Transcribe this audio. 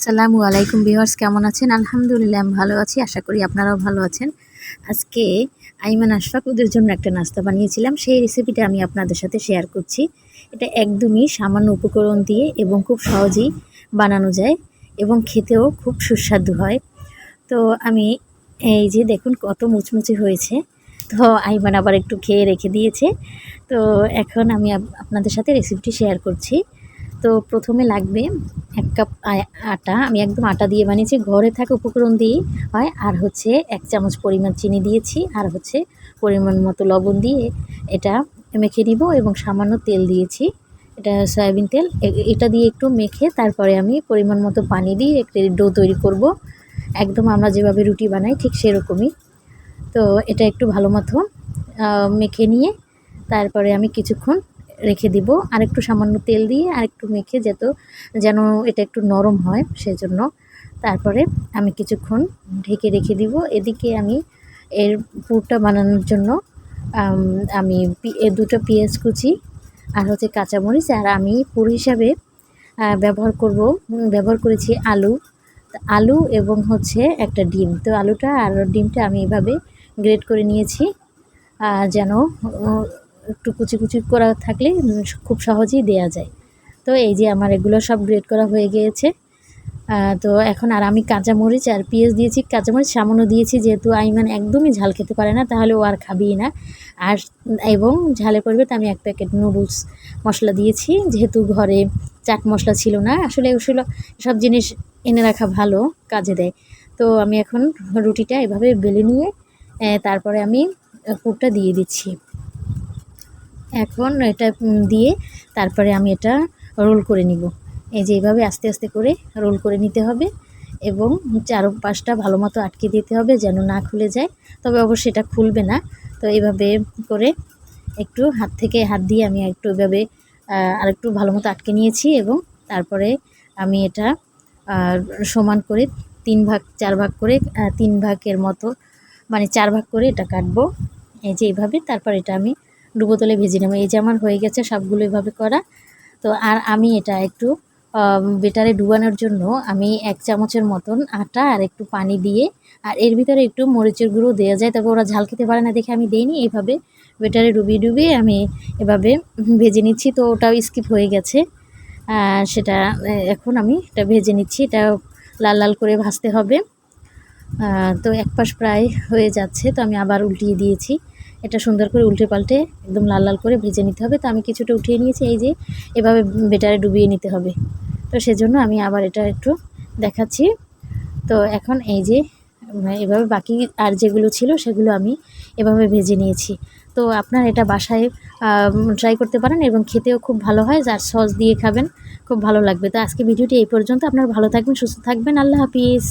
আসসালামু আলাইকুম ভিউয়ার্স, কেমন আছেন? আলহামদুলিল্লাহ আমি ভালো আছি। আশা করি আপনারাও ভালো আছেন। আজকে আইমান আশফাক ওদের জন্য একটা নাস্তা বানিয়েছিলাম। সেই রেসিপিটা আমি আপনাদের সাথে শেয়ার করছি। এটা একদমই সামান্য উপকরণ দিয়ে এবং খুব সহজেই বানানো যায় এবং খেতেও খুব সুস্বাদু হয়। তো আমি এই যে দেখুন কত মুচমুচে হয়েছে। তো আইমান আবার একটু খেয়ে রেখে দিয়েছে। তো এখন আমি আপনাদের সাথে রেসিপিটি শেয়ার করছি। তো প্রথমে লাগবে 1 কাপ আটা। আমি একদম আটা দিয়ে বানিয়েছি, ঘরে থাকা উপকরণ দিয়েই হয়। আর হচ্ছে 1 চামচ পরিমাণ চিনি দিয়েছি, আর হচ্ছে পরিমাণ মতো লবণ দিয়ে এটা মেখে নিব এবং সামান্য তেল দিয়েছি, এটা সয়াবিন তেল। এটা দিয়ে একটু মেখে তারপরে আমি পরিমাণ মতো পানি দিয়ে একটা ডো তৈরি করব, একদম আমরা যেভাবে রুটি বানাই ঠিক সেরকমই। তো এটা একটু ভালো মতো মেখে নিয়ে তারপরে আমি কিছুক্ষণ রেখে দিব, আর একটু সামান্য তেল দিয়ে আর একটু মেখে যেন এটা একটু নরম হয় সেজন্য। তারপরে আমি কিছুক্ষণ ঢেকে রেখে দিব। এদিকে আমি এর পুরটা বানানোর জন্য আমি 2টা পেঁয়াজ কুচি আর হচ্ছে কাঁচামরিচ, আর আমি পুর হিসাবে ব্যবহার করেছি আলু এবং হচ্ছে একটা ডিম। তো আলুটা আর ডিমটা আমি এভাবে গ্রেট করে নিয়েছি, যেন একটু কুচি কুচি করা থাকলে খুব সহজেই দেয়া যায়। তো এই যে আমার এগুলো সব গ্রেট করা হয়ে গিয়েছে। তো এখন আর আমি কাঁচামরিচ আর পেঁয়াজ দিয়েছি, কাঁচামরিচ সামান্য দিয়েছি, যেহেতু আইমান একদমই ঝাল খেতে পারে না, তাহলে ও আর খাবেই না। আর এবং ঝালের পরিবর্তে আমি 1 প্যাকেট নুডলস মশলা দিয়েছি, যেহেতু ঘরে চাট মশলা ছিল না। আসলে সব জিনিস এনে রাখা ভালো, কাজে দেয়। তো আমি এখন রুটিটা এভাবে বেলে নিয়ে তারপরে আমি পুরটা দিয়ে দিচ্ছি। এখন এটা দিয়ে তারপরে আমি এটা রোল করে নিব। এই যে এইভাবে আস্তে আস্তে করে রোল করে নিতে হবে এবং চারপাশটা ভালো মতো আটকে দিতে হবে যেন না খুলে যায়, তবে অবশ্যই এটা খুলবে না। তো এইভাবে করে একটু হাত দিয়ে আমি একটু এভাবে আরেকটু ভালো মতো আটকে নিয়েছি এবং তারপরে আমি এটা সমান করে 4 ভাগ করে 3 ভাগের মতো, মানে 4 ভাগ করে এটা কাটবো। এই যে এইভাবে তারপর এটা আমি ডুবো তেলে ভেজে নেব। এই যে আমার হয়ে গেছে সবগুলো এভাবে করা। তো আর আমি এটা একটু বেটারে ডুবানোর জন্য আমি 1 চামচের মতন আটা আর একটু পানি দিয়ে, আর এর ভিতরে একটু মরিচের গুঁড়ো দেওয়া যায়, তবে ওরা ঝাল খেতে পারে না দেখে আমি দেইনি। এইভাবে বেটারে ডুবিয়ে আমি এভাবে ভেজে নিচ্ছি। তো ওটাও স্কিপ হয়ে গেছে, সেটা এখন আমি এটা ভেজে নিচ্ছি। এটা লাল লাল করে ভাজতে হবে। তো এক পাশ প্রায় হয়ে যাচ্ছে, তো আমি আবার উল্টিয়ে দিয়েছি। এটা সুন্দর করে উল্টে পাল্টে একদম লাল লাল করে ভেজে নিতে হবে। তো আমি কিছুটা উঠিয়ে নিয়েছি, এই যে এভাবে বেটারে ডুবিয়ে নিতে হবে। তো সেজন্য আমি আবার এটা একটু দেখাচ্ছি। তো এখন এই যে এভাবে বাকি আর যেগুলো ছিল সেগুলো আমি এভাবে ভেজে নিয়েছি। তো আপনারা এটা বাসায় ট্রাই করতে পারেন এবং খেতেও খুব ভালো হয়, যার সস দিয়ে খাবেন খুব ভালো লাগবে। তো আজকে ভিডিওটি এই পর্যন্ত। আপনারা ভালো থাকবেন, সুস্থ থাকবেন। আল্লাহ হাফিজ।